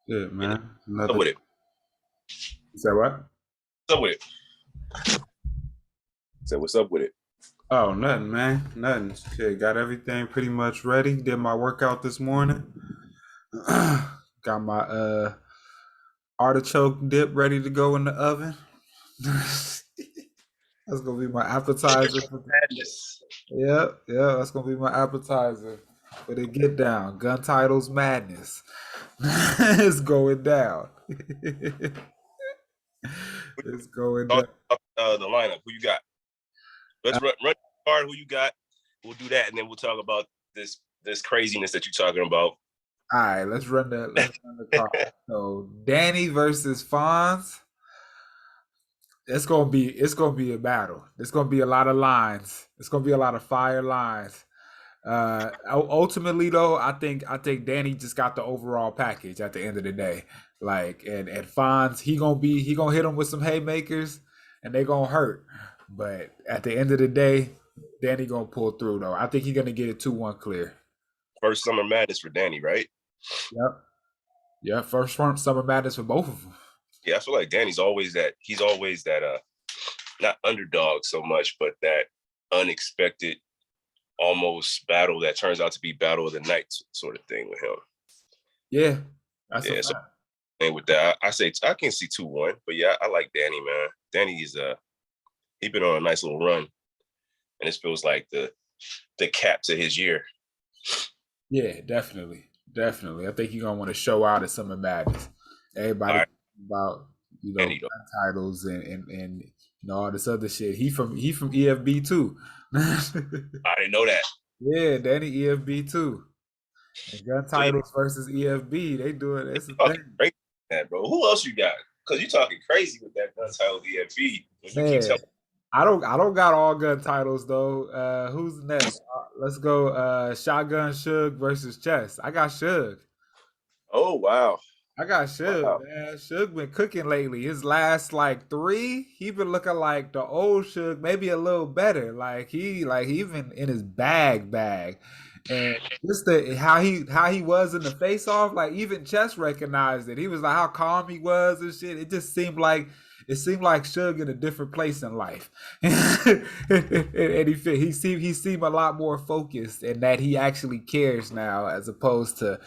Good You know, man. what's up Another. with it? You said what? What's up with it? So what's up with it? Oh, nothing, man. Nothing. Shit, got everything pretty much ready. Did my workout this morning. Got my artichoke dip ready to go in the oven. That's gonna be my appetizer. Madness. Yep, yeah, that's gonna be my appetizer for the get down. Gun titles madness. It's going down. It's going Talk down. about the lineup. Who you got? Let's run hard. Who you got? We'll do that, and then we'll talk about this craziness that you're talking about. All right, let's run the card. So Danny versus Fonz. It's gonna be a battle. It's gonna be a lot of lines. It's gonna be a lot of fire lines. Ultimately though, I think Danny just got the overall package at the end of the day. Like and Fonz, he gonna hit him with some haymakers and they gonna hurt. But at the end of the day, Danny gonna pull through though. I think he's gonna get it 2-1 clear. First summer madness for Danny, right? Yep. Yeah, first front summer madness for both of them. Yeah, I feel like Danny's always that. He's always that. Not underdog so much, but that unexpected, almost battle that turns out to be battle of the night sort of thing with him. Yeah, that's a Yeah, so fact. and with that, I say I can see 2-1, but yeah, I like Danny, man. Danny is he been on a nice little run, and this feels like the cap to his year. Yeah, definitely, definitely. I think you're gonna want to show out at Summer Madness. All Everybody right, about Danny though. gun titles and all this other shit. He from EFB too. I didn't know that. Yeah, Danny EFB too. And gun So you titles versus EFB, they do it. It's a talking thing, crazy with that, bro. Who else you got? Because you talking crazy with that gun title EFB. When you keep man. telling I don't got all gun titles though. Who's next? Let's go. Shotgun Suge versus Chess. I got Suge. oh wow, I got Suge, wow. man. Suge been cooking lately. His last like three, he been looking like the old Suge, maybe a little better. He been in his bag. And just the how he was in the face off, like even Chess recognized it. He was like how calm he was and shit. It seemed like Suge in a different place in life. And he seemed a lot more focused and that he actually cares now as opposed to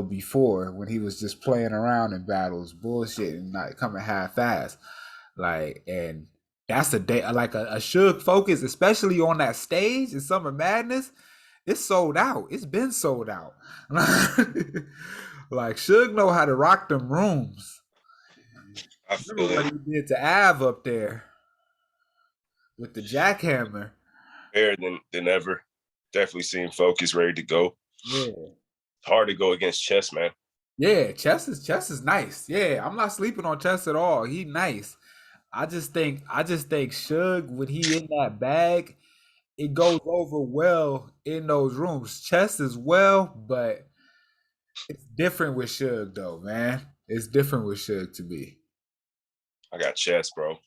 before when he was just playing around in battles, bullshit, and not coming half fast. Like, and that's a day like a Suge focus, especially on that stage in Summer Madness. It's sold out. It's been sold out. Like Suge know how to rock them rooms. I Remember feel what it. he did to Av up there with the jackhammer. Better than ever. Definitely seem focused, ready to go. Yeah. Hard to go against Chess, man. Yeah, Chess is nice. Yeah, I'm not sleeping on Chess at all. He nice. I just think Suge when he in that bag, it goes over well in those rooms. Chess as well, but it's different with Suge though, man. It's different with Suge to me. I got Chess, bro.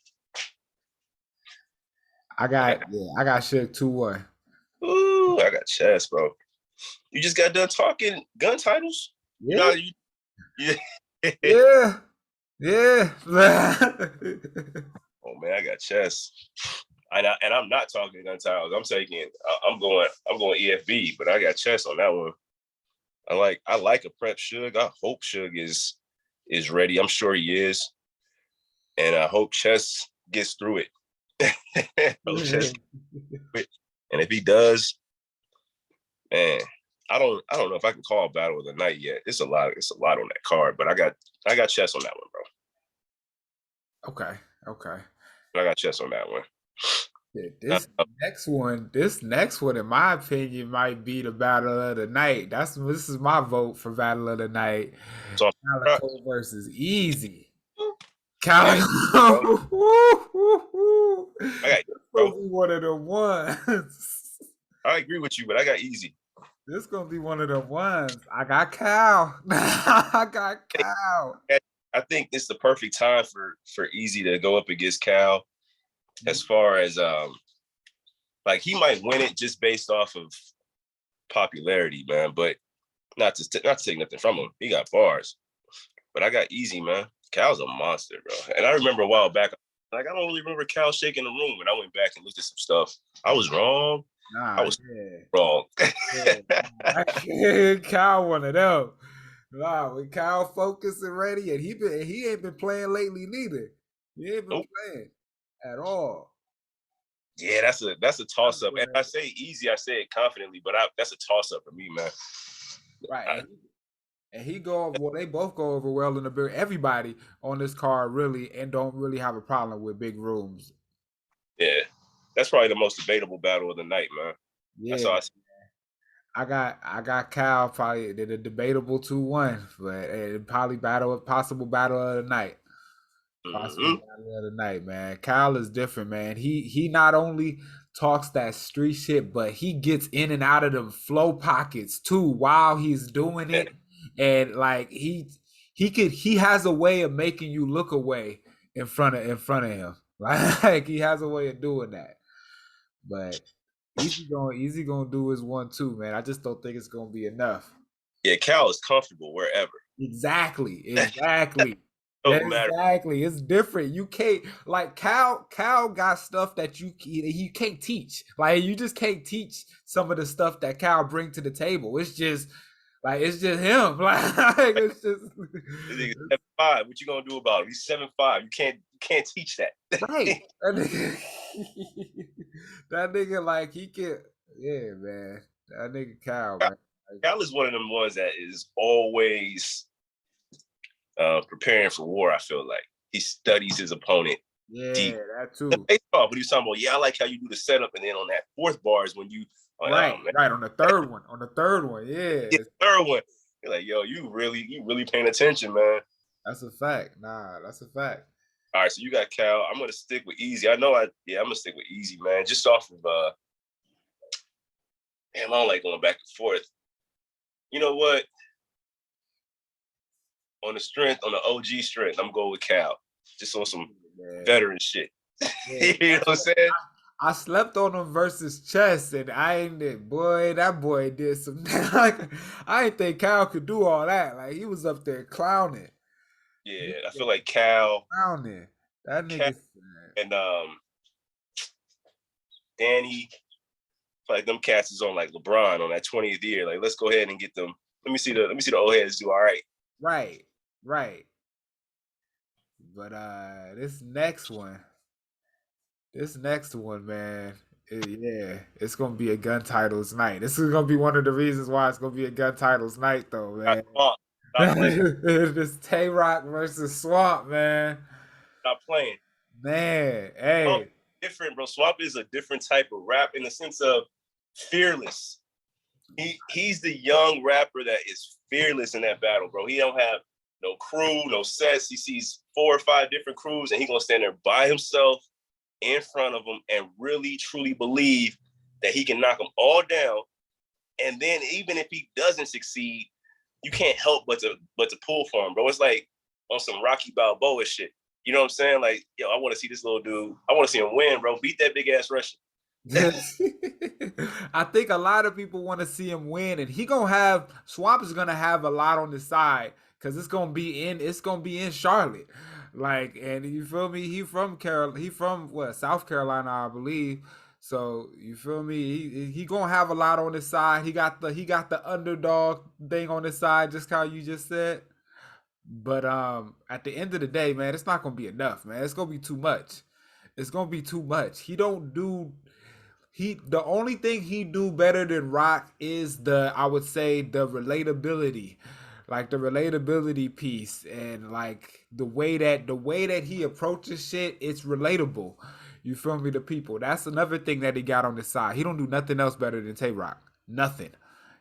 I got I got Suge 2-1. ooh, I got Chess, bro. You just got done talking gun titles. You Yeah, know, you yeah, yeah. oh man, I got Chess. And I'm not talking gun titles. I'm going EFB, but I got Chess on that one. I like a prep Suge. I hope Suge is ready. I'm sure he is, and I hope Chess gets through it. Hope Chess gets through it. And if he does, man, I don't know if I can call battle of the night yet. It's a lot on that card, but I got Chess on that one, bro. Okay, okay. I got Chess on that one. Yeah, Uh, this next one, in my opinion, might be the battle of the night. This is my vote for battle of the night. so Calico versus Easy. I got bro. Calico, I got this bro. gonna be one of them ones. I agree with you, but I got Easy. This gonna be one of them ones. I got Cal. I got Cal. I think it's the perfect time for Easy to go up against Cal. As far as like he might win it just based off of popularity, man. But not to take nothing from him. He got bars. But I got Easy, man. Cal's a monster, bro. And I remember a while back, like I don't really remember Cal shaking the room. And I went back and looked at some stuff. I was wrong. I Nah, was yeah. wrong. Yeah. Kyle one of them. Nah, when Kyle focused and ready, and he ain't been playing lately neither. He ain't been Nope. playing at all. Yeah, that's a toss up. And I say Easy, I say it confidently, but that's a toss up for me, man. Right. And he go over, well, they both go over well in the big. Everybody on this card really and don't really have a problem with big rooms. Yeah, that's probably the most debatable battle of the night, man. Yeah, That's all I see. I got Cal probably the debatable 2-1, but probably possible battle of the night. Possible Mm-hmm. battle of the night, man. Cal is different, man. He not only talks that street shit, but he gets in and out of them flow pockets too while he's doing Yeah. it. And like he has a way of making you look away in front of him. Like he has a way of doing that. But Easy gonna do his 1-2, man. I just don't think it's gonna be enough. Yeah, Cal is comfortable wherever. Exactly. Don't matter. Exactly. It's different. You can't like Cal got stuff that you can't teach. Like you just can't teach some of the stuff that Cal bring to the table. It's just him. Like it's just This nigga's 7'5". What you gonna do about him? He's 7'5". You can't teach that. right. That nigga like he can yeah, man. That nigga Cal, man. Cal is one of them ones that is always preparing for war. I feel like he studies his opponent deep. That too. Baseball, but he was talking about, I like how you do the setup, and then on that fourth bar is when you right on the third one. Yeah, the third one. You're like, yo, you really paying attention, man. That's a fact. Nah, that's a fact. All right, so you got Cal. I'm gonna stick with Easy. I'm gonna stick with Easy, man. Just off of damn, I don't like going back and forth. You know what? On the OG strength, I'm going with Cal. Just on some veteran shit. Yeah. You know what I'm saying? I slept on him versus Chess, and that boy did some. Like, I didn't think Cal could do all that. Like he was up there clowning. Yeah, I feel like Cal clowning. That nigga and Danny, like them cats is on like LeBron on that 20th year. Like, let's go ahead and get them. Let me see the old heads do all right. Right. But this next one, man, it's gonna be a gun titles night. This is gonna be one of the reasons why it's gonna be a gun titles night, though, man. This Tay Rock versus Swamp, man. Stop playing, man. Hey, different, bro. Swamp is a different type of rap in the sense of fearless. He's the young rapper that is fearless in that battle, bro. He don't have no crew, no sets. He sees 4 or 5 different crews, and he's gonna stand there by himself in front of them and really truly believe that he can knock them all down. And then even if he doesn't succeed, you can't help but to pull for him, bro. It's like on some Rocky Balboa shit. You know what I'm saying? Like, yo, I want to see this little dude. I want to see him win, bro. Beat that big ass Russian. I think a lot of people want to see him win, and Swamp is gonna have a lot on the side because it's gonna be in Charlotte. Like, and you feel me? He from South Carolina, I believe. So you feel me? He gonna have a lot on his side. He got the underdog thing on his side, just how you just said. But at the end of the day, man, it's not gonna be enough, man. It's gonna be too much. It's gonna be too much. The only thing he do better than Rock is I would say the relatability. Like the relatability piece and like the way that he approaches shit, it's relatable. You feel me? The people. That's another thing that he got on the side. He don't do nothing else better than Tay Rock. Nothing.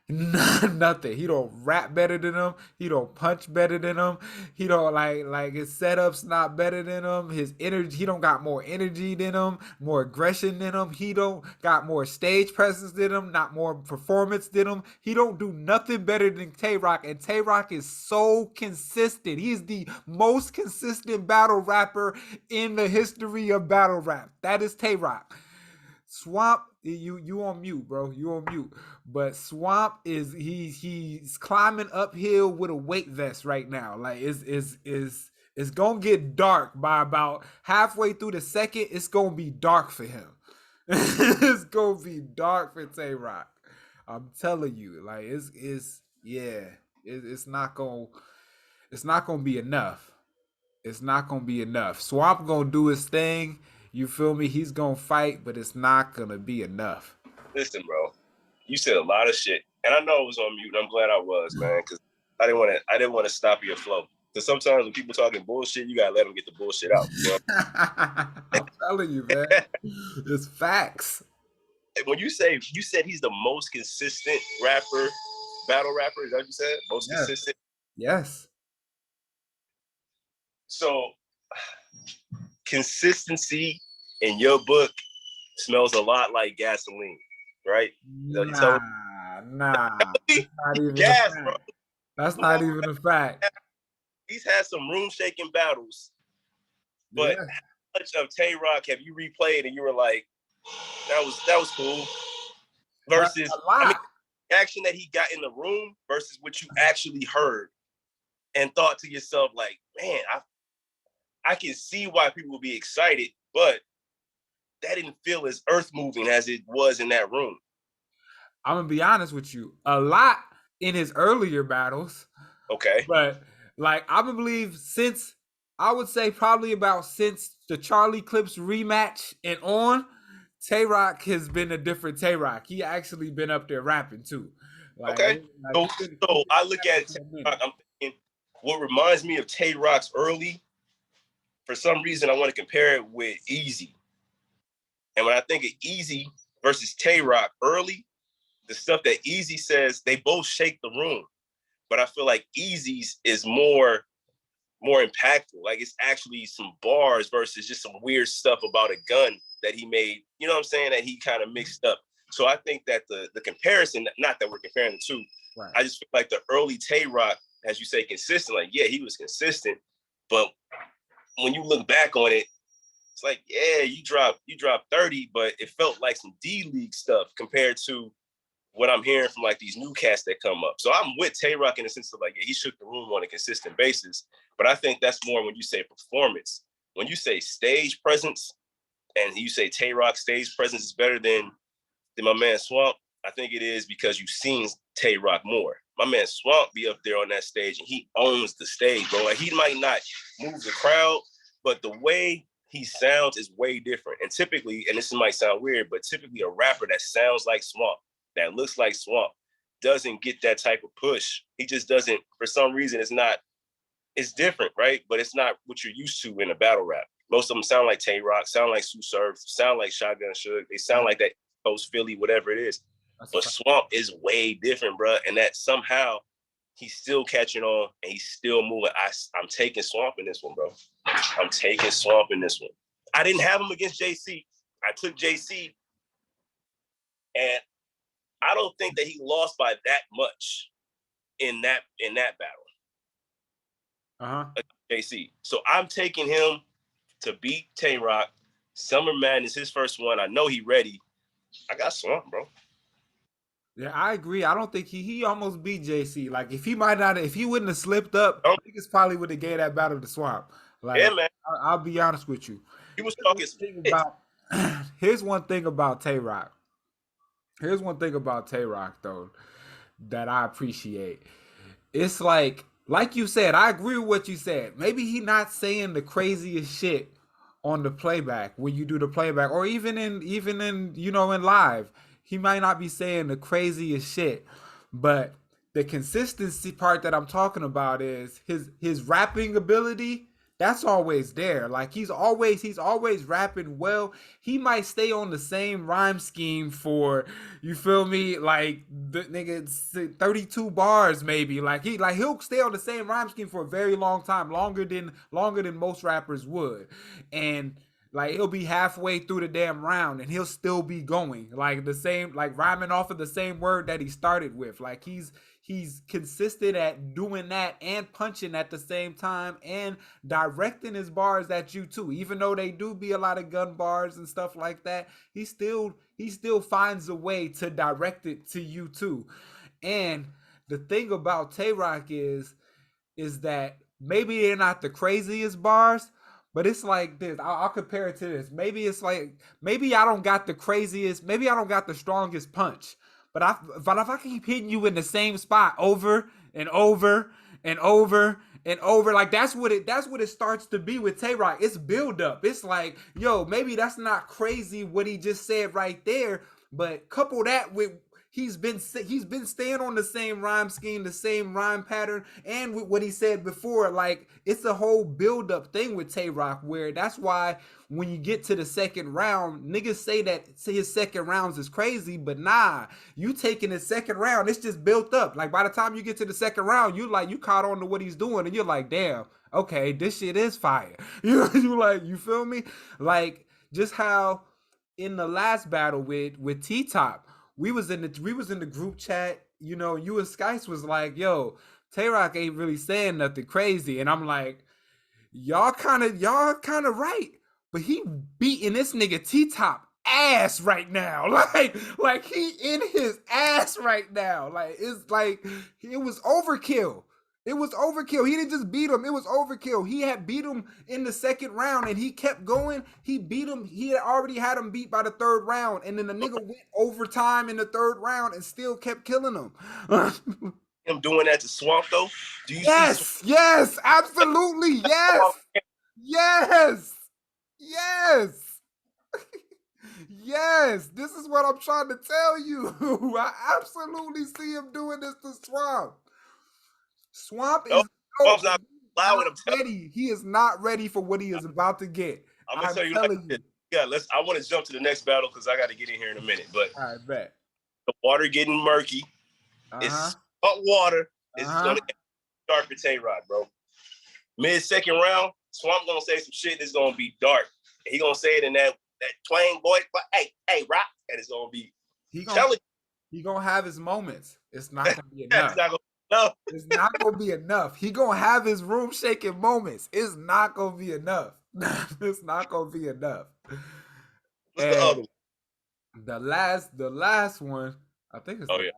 Nothing. He don't rap better than him. He don't punch better than him. He don't like his setups not better than him. His energy, he don't got more energy than him, more aggression than him. He don't got more stage presence than him, not more performance than him. He don't do nothing better than Tay Rock, and Tay Rock is so consistent. He's the most consistent battle rapper in the history of battle rap. That is Tay Rock. Swamp, you on mute, bro. You on mute. But Swamp is he's climbing uphill with a weight vest right now. Like it's gonna get dark by about halfway through the second. It's gonna be dark for him. It's gonna be dark for Tay Rock. I'm telling you, like it's yeah, it's not gonna be enough. It's not gonna be enough. Swamp gonna do his thing. You feel me? He's gonna fight, but it's not gonna be enough. Listen, bro, you said a lot of shit, and I know I was on mute. And I'm glad I was, man, because I didn't want to stop your flow. Because sometimes when people talking bullshit, you gotta let them get the bullshit out. You know? I'm telling you, man, it's facts. When you said he's the most consistent rapper, battle rapper, is that what you said? Most consistent? Yes. So consistency in your book smells a lot like gasoline, right? Nah. Not even gas, bro. That's not even a fact. He's had some room shaking battles, but how much of Tay Rock have you replayed and you were like, that was cool? Versus the action that he got in the room versus what you actually heard and thought to yourself, like, man, I can see why people would be excited, but that didn't feel as earth moving as it was in that room. I'm gonna be honest with you. A lot in his earlier battles. Okay. But like I believe since I would say probably about since the Charlie Clips rematch and on, Tay Rock has been a different Tay Rock. He actually been up there rapping too. Like, okay. So I look at Tay Rock, I'm thinking what reminds me of Tay Rock's early, for some reason I want to compare it with Easy. And when I think of Easy versus Tay Rock early, the stuff that Easy says, they both shake the room. But I feel like Easy's is more impactful. Like it's actually some bars versus just some weird stuff about a gun that he made, you know what I'm saying, that he kind of mixed up. So I think that the comparison, not that we're comparing the two, right. I just feel like the early Tay Rock, as you say, consistent, like, yeah, he was consistent. But when you look back on it, it's like, yeah, you dropped 30, but it felt like some D-League stuff compared to what I'm hearing from like these new cats that come up. So I'm with Tay Rock in the sense of like, yeah, he shook the room on a consistent basis. But I think that's more when you say performance. When you say stage presence and you say Tay Rock stage presence is better than my man Swamp, I think it is because you've seen Tay Rock more. My man Swamp be up there on that stage and he owns the stage, bro. Like he might not move the crowd, but the way he sounds is way different. And typically, and this might sound weird, but typically a rapper that sounds like Swamp, that looks like Swamp, doesn't get that type of push. He just doesn't, for some reason, it's different, right? But it's not what you're used to in a battle rap. Most of them sound like Tay Rock, sound like Sue Surf, sound like Shotgun Suge. They sound like that Coast Philly, whatever it is. But Swamp is way different, bro. And that somehow he's still catching on and he's still moving. I'm taking Swamp in this one, bro. I'm taking Swamp in this one. I didn't have him against JC. I took JC, and I don't think that he lost by that much in that battle. JC. So I'm taking him to beat Tay Rock. Summer Madness, his first one. I know he ready. I got Swamp, bro. Yeah, I agree. I don't think he almost beat JC. Like if he wouldn't have slipped up, I think it's probably would have gave that battle to Swamp. Like, yeah, man. I'll be honest with you. He was talking about. Here's one thing about Tay Rock. Here's one thing about Tay Rock though that I appreciate. It's like you said, I agree with what you said. Maybe he not saying the craziest shit on the playback when you do the playback, or even in in live. He might not be saying the craziest shit, but the consistency part that I'm talking about is his rapping ability. That's always there. Like he's always rapping well. He might stay on the same rhyme scheme for, you feel me, like the nigga 32 bars maybe. Like he'll stay on the same rhyme scheme for a very long time, longer than most rappers would. And like he'll be halfway through the damn round and he'll still be going like the same, like rhyming off of the same word that he started with. Like he's he's consistent at doing that and punching at the same time and directing his bars at you too. Even though they do be a lot of gun bars and stuff like that, he still finds a way to direct it to you too. And the thing about Tay Rock is that maybe they're not the craziest bars, but it's like this. I'll compare it to this. Maybe it's like maybe I don't got the craziest, maybe I don't got the strongest punch, but if I keep hitting you in the same spot over and over and over and over, like that's what it starts to be with Tay Rock. It's build up. It's like, yo, maybe that's not crazy what he just said right there, but couple that with he's been staying on the same rhyme scheme, the same rhyme pattern, and with what he said before, like it's a whole build up thing with Tay Rock, where that's why when you get to the second round, niggas say his second rounds is crazy, but nah, you taking his second round, it's just built up. Like by the time you get to the second round, you caught on to what he's doing, and you're like, damn, okay, this shit is fire. You like, you feel me? Like just how in the last battle with T Top, we was in the group chat. You and Skice was like, "Yo, Tay Rock ain't really saying nothing crazy," and I'm like, y'all kind of right, but he beating this nigga T Top ass right now, like he in his ass right now, like it's like it was overkill. It was overkill. He didn't just beat him. It was overkill. He had beat him in the second round and he kept going. He beat him. He had already had him beat by the third round. And then the nigga went overtime in the third round and still kept killing him. Him doing that to Swamp though. Do you see Yes, absolutely. Yes. Swamp? Yes. Yes. Yes. This is what I'm trying to tell you. I absolutely see him doing this to Swamp. Swamp No, is Swamp's no, not not allowing him. ready. He is not ready for what he is about to get. I'm gonna I'm tell you like telling this. you. Yeah, I want to jump to the next battle because I got to get in here in a minute. But I bet. the water getting murky. Uh-huh. It's hot water. It's Uh-huh. gonna start for Tay Rock, bro. Mid second round, Swamp gonna say some shit that's gonna be dark. He gonna say it in that twang boy. But hey, Rock, and it's gonna be He gonna telling. he gonna have his moments. It's not gonna be It's enough. not gonna no. It's not gonna be enough. He gonna have his room shaking moments. It's not gonna be enough. It's not gonna be enough. What's the other And one? the last one, I think it's Oh the yeah.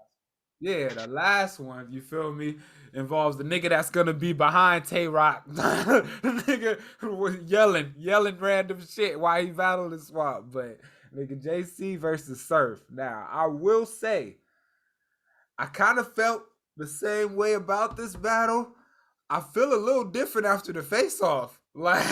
yeah, the last one, you feel me, involves the nigga that's gonna be behind Tay Rock. The nigga was yelling random shit while he battled the Swamp. But nigga JC versus Surf. Now, I will say, I kind of felt the same way about this battle. I feel a little different after the face off. Like,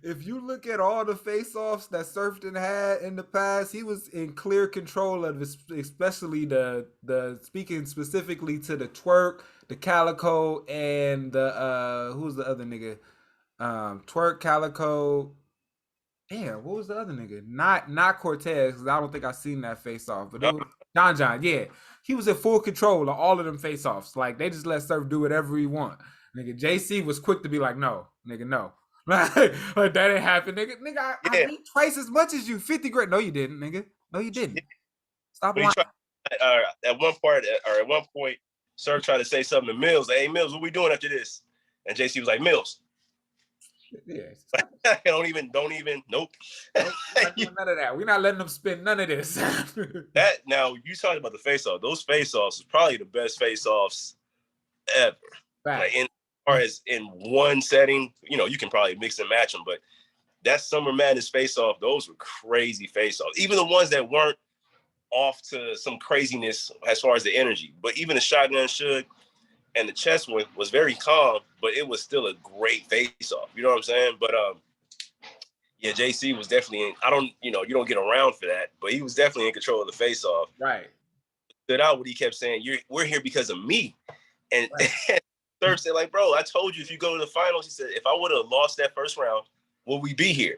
if you look at all the face offs that Surfton had in the past, he was in clear control of this, especially the speaking specifically to the Twerk, the Calico, and the who's the other nigga? Twerk, Calico. Damn, what was the other nigga? Not Cortez, because I don't think I seen that face off, but it No, was John. Yeah, he was in full control of all of them face offs. Like they just let Surf do whatever he want. Nigga, JC was quick to be like, no, nigga, no. Like that ain't happen, nigga. Nigga, I yeah. beat twice as much as you. 50 grand. No, you didn't, nigga. No, you didn't. Stop But he lying. tried at one part or at one point, Surf tried to say something to Mills. Like, hey Mills, what we doing after this? And JC was like, Mills, Yeah. don't even, nope. Nope, we're not doing none of that. We're not letting them spin none of this. That now you talking about the face off. Those face offs is probably the best face offs ever. Fact. Like in as far as in one setting, you can probably mix and match them, but that Summer Madness face off, those were crazy face offs. Even the ones that weren't off to some craziness as far as the energy, but even the Shotgun Suge and the chess one was very calm, but it was still a great face off. You know what I'm saying? But yeah, JC was definitely in, I don't, you don't get around for that, but he was definitely in control of the face off. Right. Stood out what he kept saying, we're here because of me. And Right. Surf said, like, bro, I told you if you go to the finals, he said, if I would have lost that first round, would we be here?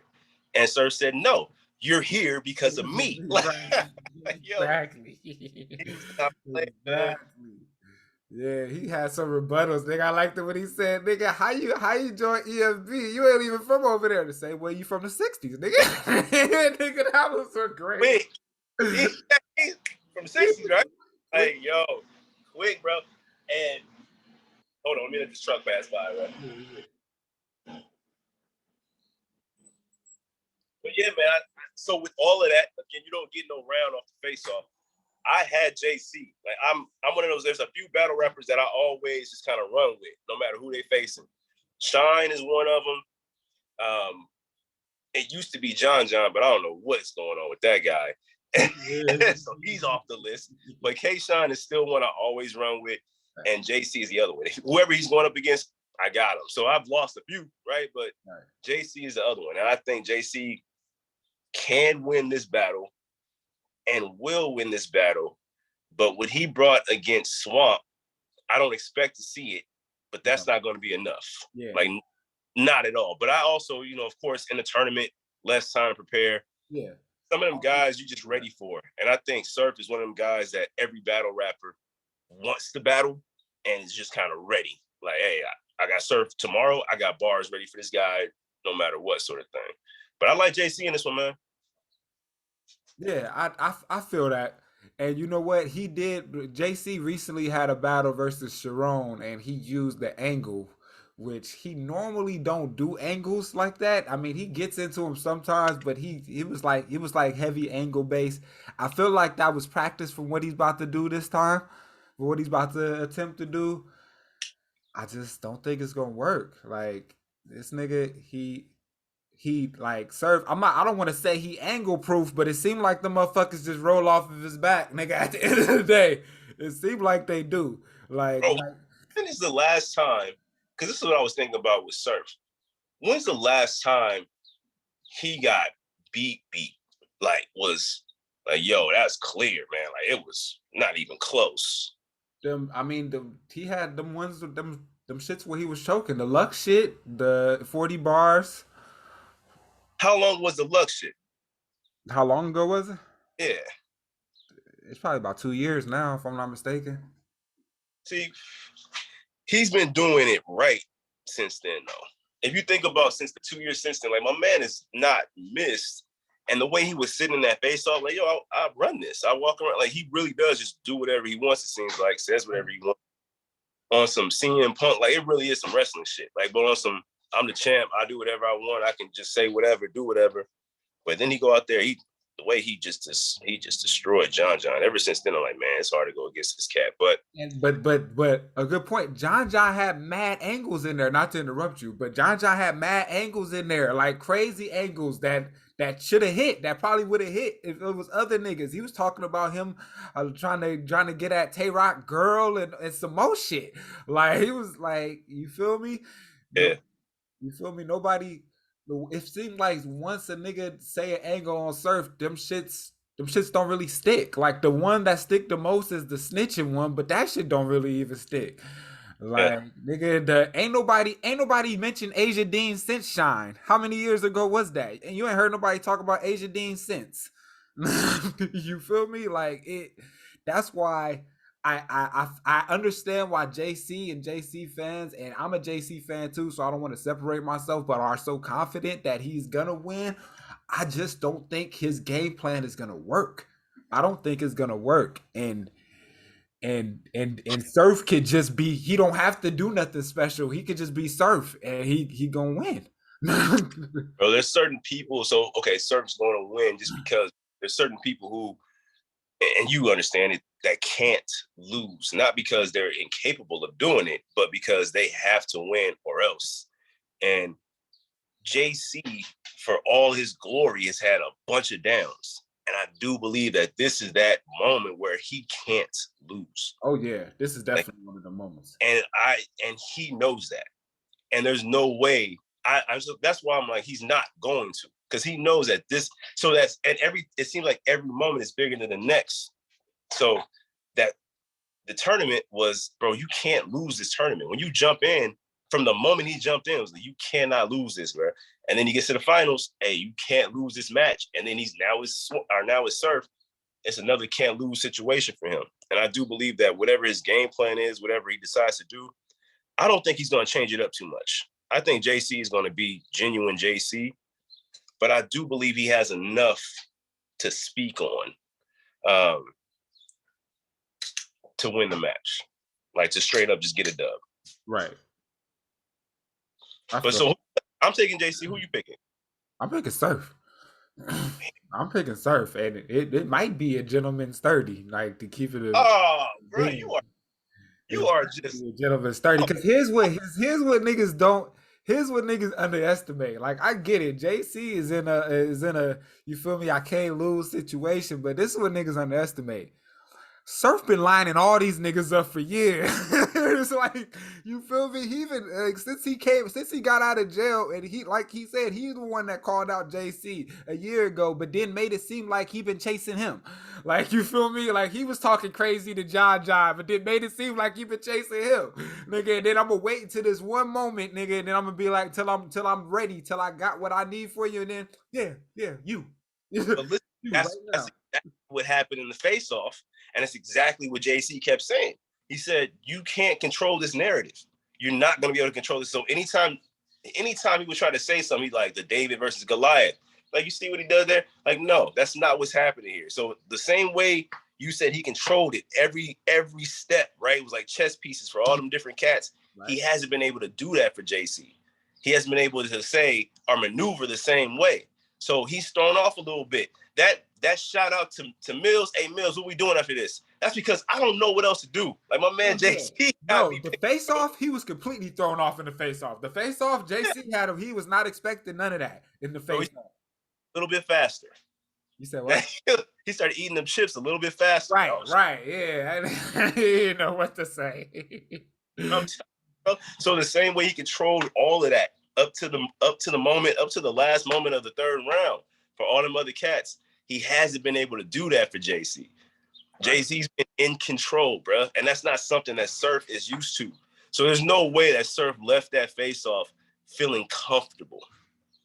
And Surf said, no, you're here because of me. Exactly. Exactly. Yeah, he had some rebuttals. Nigga, I liked it when he said, nigga, how you join EFB? You ain't even from over there. To say, well, you from the 60s, nigga. Nigga, that was so great. Wait, he's from the 60s, right? Hey, yo. quick, bro. And hold on, let me let this truck pass by, right? But yeah, man. So with all of that, again, you don't get no round off the face off. I had JC. Like I'm one of those. There's a few battle rappers that I always just kind of run with, no matter who they facing. Shine is one of them. It used to be John, but I don't know what's going on with that guy. So he's off the list. But K Shine is still one I always run with, and JC is the other one. Whoever he's going up against, I got him. So I've lost a few, right? But JC is the other one, and I think JC can win this battle and will win this battle. But what he brought against Swamp, I don't expect to see it, but that's not going to be enough. Yeah. Like, not at all. But I also, of course, in the tournament, less time to prepare. Yeah. Some of them guys you just ready for. And I think Surf is one of them guys that every battle rapper wants to battle and is just kind of ready. Like, hey, I got Surf tomorrow. I got bars ready for this guy, no matter what sort of thing. But I like JC in this one, man. Yeah, I feel that. And you know what? He did. JC recently had a battle versus Sharon, and he used the angle, which he normally don't do angles like that. I mean, he gets into them sometimes, but he was like it was like heavy angle base. I feel like that was practice from what he's about to do this time, for what he's about to attempt to do. I just don't think it's gonna work. Like this nigga, he like serve. I don't want to say he angle proof, but it seemed like the motherfuckers just roll off of his back, nigga. At the end of the day, it seemed like they do. Bro, when is the last time? Because this is what I was thinking about with Surf. When's the last time he got beat? Like was like, yo, that's clear, man. Like it was not even close. He had them ones, them shits where he was choking. The luck shit, the 40 bars. How long was the luck shit? How long ago was it? Yeah. It's probably about 2 years now, if I'm not mistaken. See, he's been doing it right since then, though. If you think about since the 2 years since then, like my man is not missed. And the way he was sitting in that face off, like, yo, I run this. I walk around. Like, he really does just do whatever he wants, it seems like, says whatever he wants. On some CM Punk, like, it really is some wrestling shit. Like, but on some, I'm the champ, I do whatever I want, I can just say whatever, do whatever. But then he go out there, the way he just destroyed John. Ever since then, I'm like, man, it's hard to go against this cat. But a good point. John had mad angles in there. Not to interrupt you, but John had mad angles in there, like crazy angles that should have hit. That probably would have hit if it was other niggas. He was talking about him trying to get at Tay Rock girl and some more shit. Like he was like, you feel me? Yeah. You feel me? Nobody. It seemed like once a nigga say an angle on Surf, them shits don't really stick. Like the one that stick the most is the snitching one, but that shit don't really even stick. Like nigga, ain't nobody mentioned Asia Dean since Shine. How many years ago was that? And you ain't heard nobody talk about Asia Dean since. You feel me? Like it. That's why I understand why JC and JC fans, and I'm a JC fan too, so I don't want to separate myself, but are so confident that he's gonna win. I just don't think his game plan is gonna work. I don't think it's gonna work. And Surf could just be, he don't have to do nothing special. He could just be Surf and he gonna win. Bro, there's certain people, so okay, Surf's gonna win just because there's certain people who, and you understand it, that can't lose, not because they're incapable of doing it, but because they have to win or else. And JC, for all his glory, has had a bunch of downs. And I do believe that this is that moment where he can't lose. Oh yeah, this is definitely one of the moments. And he knows that. And there's no way. That's why I'm like, he's not going to, because he knows that this. So that's, and it seems like every moment is bigger than the next. So that the tournament was, bro, you can't lose this tournament. When you jump in, from the moment he jumped in, it was like, you cannot lose this, bro. And then he gets to the finals, hey, you can't lose this match. And then now it's Surf. It's another can't lose situation for him. And I do believe that whatever his game plan is, whatever he decides to do, I don't think he's going to change it up too much. I think JC is going to be genuine JC, but I do believe he has enough to speak on. to win the match, like to straight up just get a dub. Right. But so I'm taking JC. Who you picking? I'm picking Surf. I'm picking Surf, and it might be a gentleman's 30, like to keep it a Oh, bro, you are just a gentleman's 30. Because here's what niggas don't. Here's what niggas underestimate. Like I get it, JC is in a you feel me? I can't lose situation, but this is what niggas underestimate. Surf been lining all these niggas up for years. It's like, you feel me? He even since he got out of jail, and he, like he said, he's the one that called out JC a year ago, but then made it seem like he been chasing him. Like, you feel me? Like he was talking crazy to John, but then made it seem like he been chasing him, nigga. And then I'm gonna wait until this one moment, nigga, and then I'm gonna be like, till I'm ready, till I got what I need for you, and then you. But listen, that's exactly what happened in the face-off. And it's exactly what JC kept saying. He said, you can't control this narrative. You're not going to be able to control this. So anytime he would try to say something, he's like the David versus Goliath. Like, you see what he does there? Like, no, that's not what's happening here. So the same way you said he controlled it every step, right? It was like chess pieces for all them different cats. Right. He hasn't been able to do that for JC. He hasn't been able to say or maneuver the same way. So he's thrown off a little bit. That shout out to Mills. Hey, Mills, what we doing after this? That's because I don't know what else to do. Like my man JC. No, the face off, he was completely thrown off in the face off. The face off, JC had him. He was not expecting none of that in the face off. A little bit faster. You said what? He started eating them chips a little bit faster. Right, yeah. I didn't know what to say. So the same way he controlled all of that up to the last moment of the third round for all them other cats. He hasn't been able to do that for JC. Right. JC's been in control, bro. And that's not something that Surf is used to. So there's no way that Surf left that face-off feeling comfortable.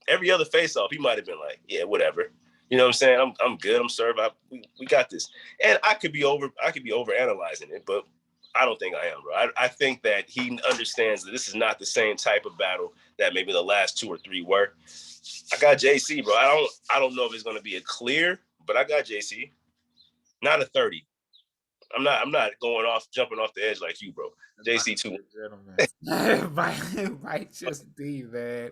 Every other face-off, he might have been like, whatever. You know what I'm saying? I'm good. I'm Surf. We got this. And I could be overanalyzing it, but I don't think I am, bro. I think that he understands that this is not the same type of battle that maybe the last 2 or 3 were. I got JC, bro. I don't know if it's gonna be a clear, but I got JC. Not a 30. I'm not jumping off the edge like you, bro. JC 2. It might just be, man.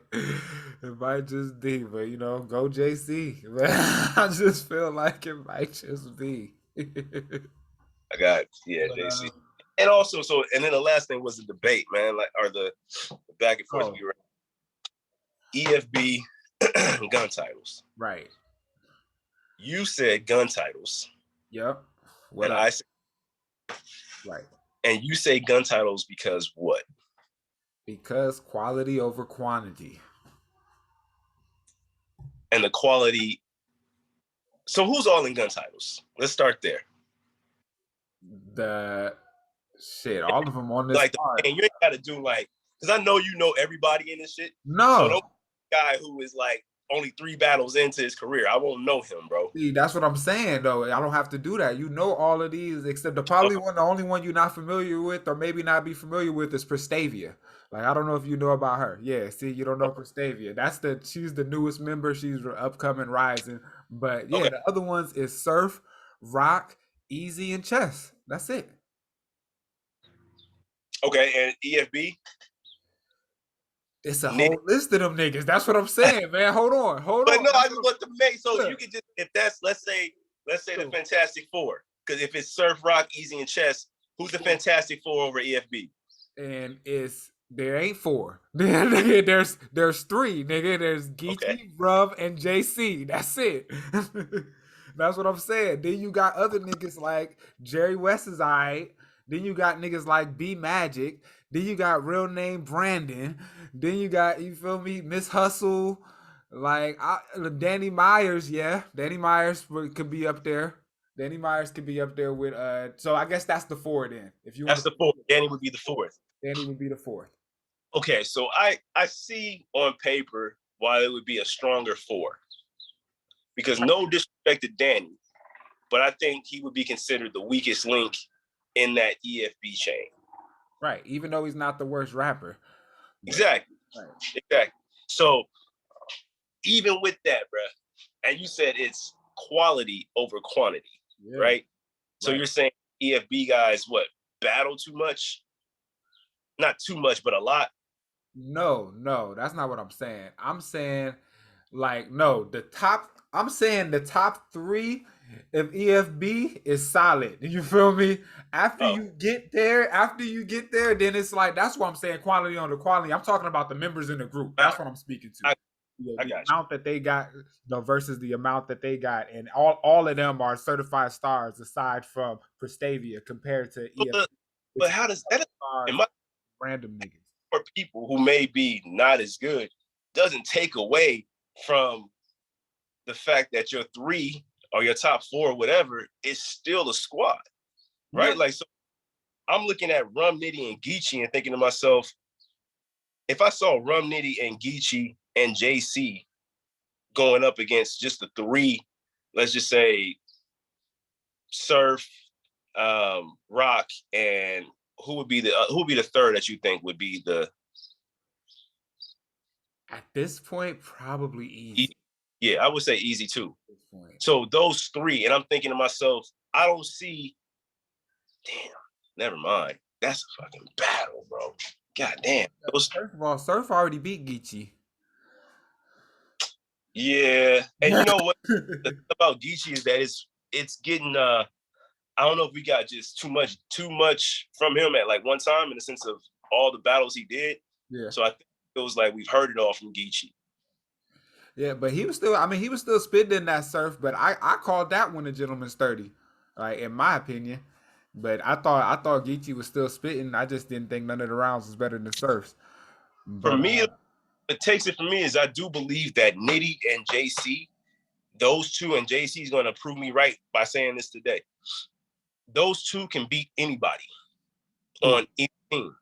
It might just be, but go JC. Man. I just feel like it might just be. I got JC. And also, and then the last thing was the debate, man, or the back and forth. EFB gun titles. Right. You said gun titles. Yep. And I said right. And you say gun titles because what? Because quality over quantity. And the quality. So who's all in gun titles? Let's start there. All of them on this. Like, and you ain't got to do because I know you know everybody in this shit. No. So don't guy who is only 3 battles into his career. I won't know him, bro. See, that's what I'm saying, though. I don't have to do that. You know all of these, except the only one you're not familiar with, or maybe not be familiar with, is Prestavia. Like, I don't know if you know about her. Yeah, see, you don't know Prestavia. She's the newest member. She's upcoming rising. But yeah, The other ones is Surf, Rock, Easy, and Chess. That's it. Okay, and EFB? It's a whole list of them niggas. That's what I'm saying, man. Hold on. But no, I just want to make you can just, if that's let's say the Fantastic Four, because if it's Surf, Rock, Easy, and Chess, who's the Fantastic Four over EFB? And there ain't 4. There's 3, nigga. There's Geechee, Bruv, and JC. That's it. That's what I'm saying. Then you got other niggas like Jerry West is alright. Then you got niggas like B Magic. Then you got real name Brandon. Then you got, you feel me, Miss Hustle. Like Danny Myers, Danny Myers could be up there. Danny Myers could be up there with so I guess that's the 4 then. That's the 4. Danny would be the 4th. Danny would be the 4th. Okay, so I see on paper why it would be a stronger 4. Because no disrespect to Danny, but I think he would be considered the weakest link in that EFB chain. Right, even though he's not the worst rapper. Exactly. Right. Exactly. So even with that, bro, and you said it's quality over quantity, right? So you're saying EFB guys battle too much? Not too much, but a lot. No, that's not what I'm saying. I'm saying like no, the top. I'm saying the top three of EFB is solid. You feel me? Oh, After you get there, then it's like that's what I'm saying. Quality on the quality. I'm talking about the members in the group. I, That's what I'm speaking to. I, I The got amount that they got, versus the amount that they got, and all of them are certified stars aside from Prestavia compared to you. EFB, But which how does that, in stars my random niggas. for people who may be not as good, doesn't take away from the fact that your three or your top four, or whatever, is still a squad, right? Yeah. Like, so I'm looking at Rum Nitty and Geechee and thinking to myself, if I saw Rum Nitty and Geechee and JC going up against just the three, let's just say Surf, Rock, and who would be the third that you think would be the At this point, probably easy. Yeah, I would say easy too. At this point. So those three, and I'm thinking to myself, I don't see. Damn, never mind. That's a fucking battle, bro. God damn. First of all, Surf already beat Geechee. Yeah, and you know what? The thing about Geechee is that it's getting. I don't know if we got just too much from him at like one time in the sense of all the battles he did. Yeah. So I think it was like we've heard it all from Geechee. Yeah, but he was still. I mean, he was still spitting in that Surf, but I called that one a gentleman's 30, like in my opinion. But I thought Geechee was still spitting. I just didn't think none of the rounds was better than Surf's. For But me, it takes it for me is I do believe that Nitty and JC, those two, and JC is going to prove me right by saying this today. Those two can beat anybody on any team.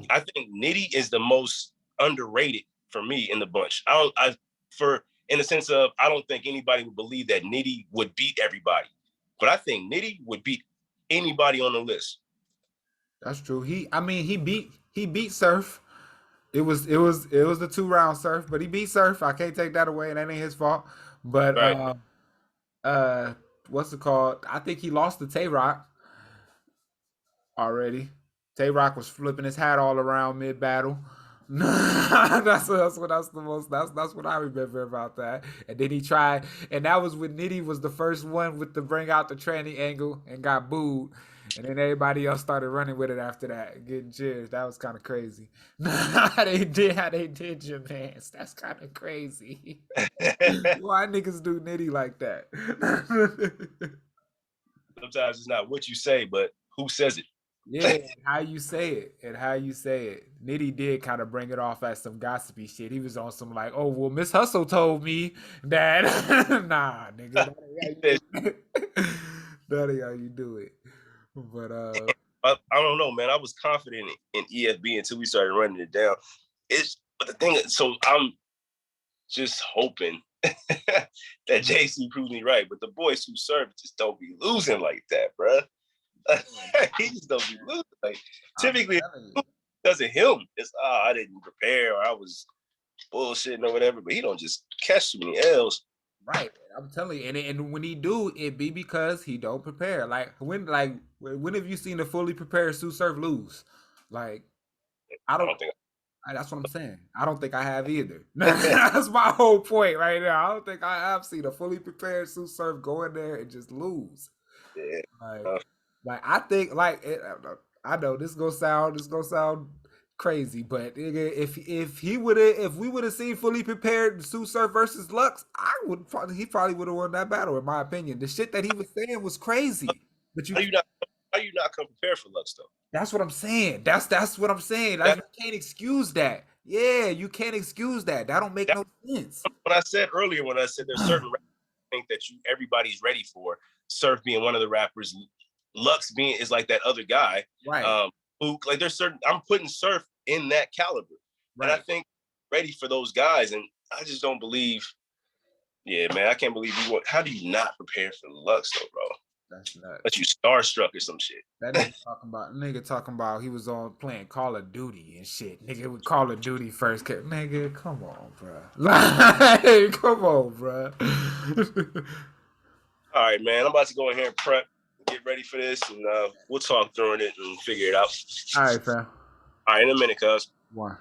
I think Nitty is the most underrated for me in the bunch. In the sense of I don't think anybody would believe that Nitty would beat everybody, but I think Nitty would beat anybody on the list. That's true. He beat Surf. It was the 2 round Surf, but he beat Surf. I can't take that away. That ain't his fault. But Right. what's it called? I think he lost to Tay Rock already. Tay Rock was flipping his hat all around mid battle. That's what I remember about that. And then he tried, and that was when Nitty was the first one with to bring out the tranny angle and got booed. And then everybody else started running with it after that, getting cheers. That was kind of crazy. How they did your mans. That's kind of crazy. Why niggas do Nitty like that? Sometimes it's not what you say, but who says it. Yeah, how you say it and how you say it. Nitty did kind of bring it off as some gossipy shit. He was on some like, oh well, Miss Hustle told me that. Nah, nigga, that ain't how you do it. But I don't know, man. I was confident in EFB until we started running it down. But the thing is, so I'm just hoping that JC proves me right. But the boys who serve just don't be losing like that, bro. He just don't be losing. Like typically, because of him, it's I didn't prepare or I was bullshitting or whatever. But he don't just catch too many L's. Right, I'm telling you, and when he do, it be because he don't prepare. When have you seen a fully prepared Sue Surf lose? Like, I don't think. That's what I'm saying. I don't think I have either. That's my whole point right now. I don't think I have seen a fully prepared Sue Surf go in there and just lose. Yeah. Like I think I know this gonna sound crazy, but if we would have seen fully prepared Sue Surf versus Lux, he probably would have won that battle in my opinion. The shit that he was saying was crazy. But how you not come prepared for Lux though? That's what I'm saying. That's what I'm saying. You can't excuse that. Yeah, you can't excuse that. That don't make no sense. What I said earlier when I said there's certain think that everybody's ready for, Surf being one of the rappers, Lux is like that other guy, right? Who like there's certain I'm putting Surf in that caliber, right. And I think ready for those guys, and I just don't believe. Yeah, man, I can't believe you. How do you not prepare for Lux though, bro? That's nuts. But you starstruck or some shit. That nigga talking about he was on playing Call of Duty and shit. Nigga with Call of Duty first. Nigga, come on, bro. Come on, bro. All right, man. I'm about to go in here and prep. get ready for this, and we'll talk during it and figure it out. All right, fam. All right, in a minute, cuz. One.